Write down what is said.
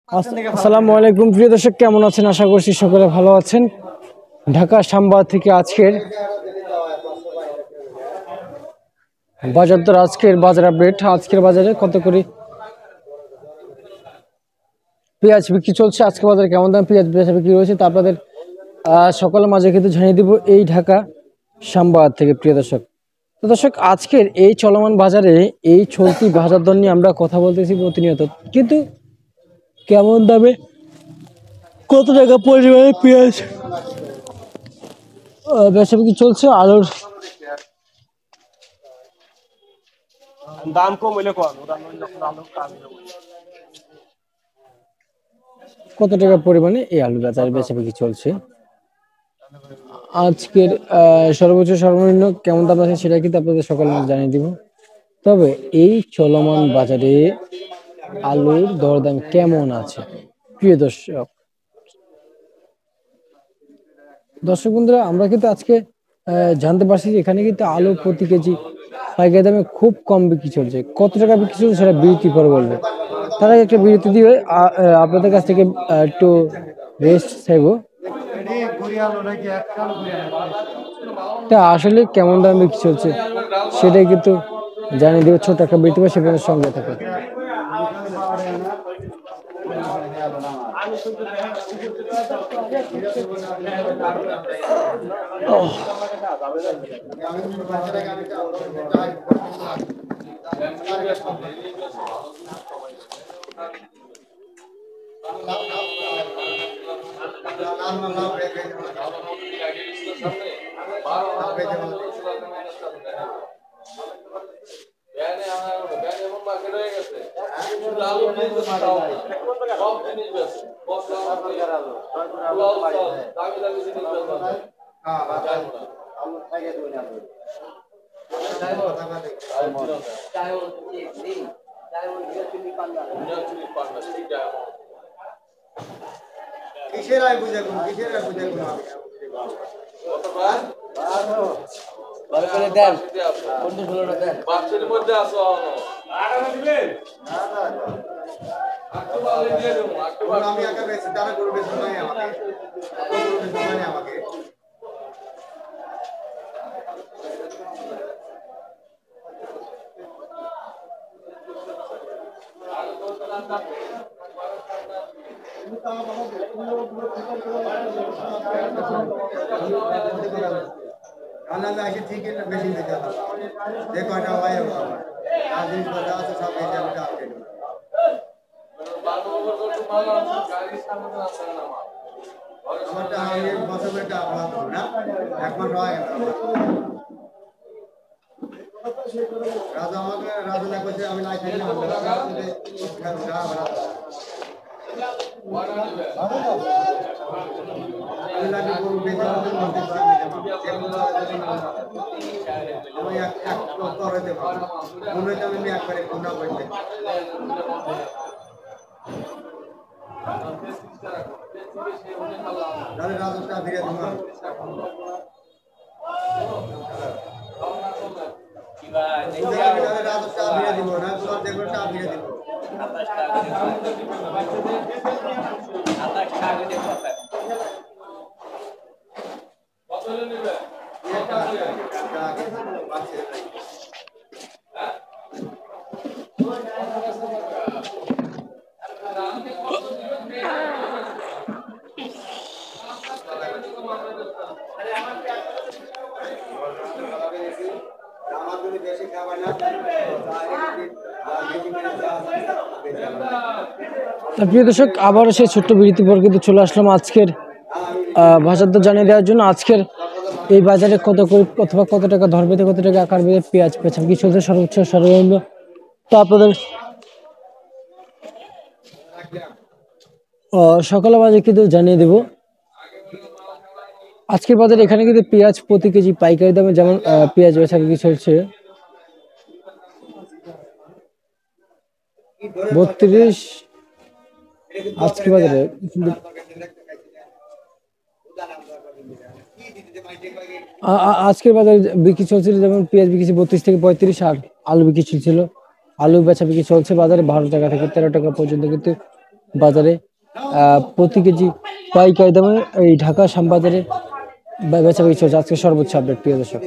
আসসালামু আলাইকুম প্রিয় দর্শক, কেমন আছেন? আশা করছি সকলে ভালো আছেন। ঢাকা শ্যামবাজার থেকে আজকের বাজার দর, আজকের বাজার আপডেট। আজকের বাজারে কত করে পেঁয়াজ বিক্রি চলছে, আজকে বাজারে কেমন দাম পেঁয়াজ বিক্রি রয়েছে তা আপনাদের সকলের মাঝে কিন্তু জানিয়ে দিব এই ঢাকা শ্যামবাজার থেকে। প্রিয় দর্শক, তো দর্শক, আজকের এই চলমান বাজারে এই চলতি বাজার দর নিয়ে আমরা কথা বলতেছি প্রতিনিয়ত, কিন্তু কেমন দামে কত টাকা পরিমাণে পেঁয়াজ বেচা বিক্রি চলছে, আলুর দাম কম হইলে কম কত টাকা পরিমাণে এই আলু বাজার বেচা বিক্রি চলছে। আজকের সর্বোচ্চ সর্বনিম্ন কেমন দাম আছে সেটা কিন্তু আপনাদের সকালে জানিয়ে দিব। তবে এই চলমান বাজারে আলুর দরদাম কেমন আছে প্রিয় দর্শক, দর্শক বন্ধুরা, আমরা কিন্তু আজকে জানতে পারছি যে এখানে কিন্তু আলু প্রতি কেজি পাইকারি দামে খুব কম বিক্রি চলছে। কত টাকা বিক্রি চলছে সেটা বিরতি পরে বলবো। তার আগে একটা বিরতি দিয়ে আপনাদের কাছ থেকে একটু রেস্ট চাইবো। তা আসলে কেমন দামে বিক্রি চলছে সেটাই কিন্তু জানিয়ে দেবো। ছোট একটা বিরতি পরে সেখানে সঙ্গে থাকে। কিসের আয় বুঝে কোন কিসের আয় বুঝে কোন কতবার ভালো করে দেন বন্ধু ষোলোটা দেন বাক্সের মধ্যে আসো আটা দিবেন না না একটু ভালো দিয়ে দেবো একটু আমি একা বেশি তারা করবে সময় আমাকে করবে সময় আমাকে खाना में आके ठीक है ना बेची दे जाता देखो हटा हुआ है आज दिन बता तो सब बेच जाता आपके हमारा ये बसों में क्या बात हो ना एक बार रहा है राजा हमारे राजा ने कुछ अभी लाइट नहीं हम लगा घर उठा बना अल्लाह के गुरु पे जाते हम एक करे दे उन्हें तो मैं एक करे गुना बोलते दादा राजा का धीरे दूंगा राजा का धीरे दिबो ना तो देखो का धीरे दिबो প্রিয় দর্শক, আবারও সেই ছোট্ট বিরতি পর কিন্তু চলে আসলাম আজকের বাজার দর জানিয়ে দেওয়ার জন্য। আজকের এই বাজারে কত করে অথবা কত টাকা ধর বেঁধে কত টাকা আকার বেঁধে পেঁয়াজ পেছাম কি চলছে সর্বোচ্চ সর্বনিম্ন তা আপনাদের সকালে বাজে কিন্তু জানিয়ে দেব। আজকের বাজারে এখানে কিন্তু পেঁয়াজ প্রতি কেজি পাইকারি দামে যেমন পেঁয়াজ বেচা বিক্রি চলছে 32। আজকের বাজারে আজকের বাজারে বিক্রি চলছিল যেমন পেঁয়াজ বিক্রি 32 থেকে 35, আর আলু বিক্রি চলছিল, আলু বেচা বিক্রি চলছে বাজারে 12 টাকা থেকে 13 টাকা পর্যন্ত কিন্তু বাজারে প্রতি কেজি পাইকারি দামে এই ঢাকা শ্যামবাজারে বেচা বিক্রি চলছে। আজকে সর্বোচ্চ আপডেট প্রিয় দর্শক।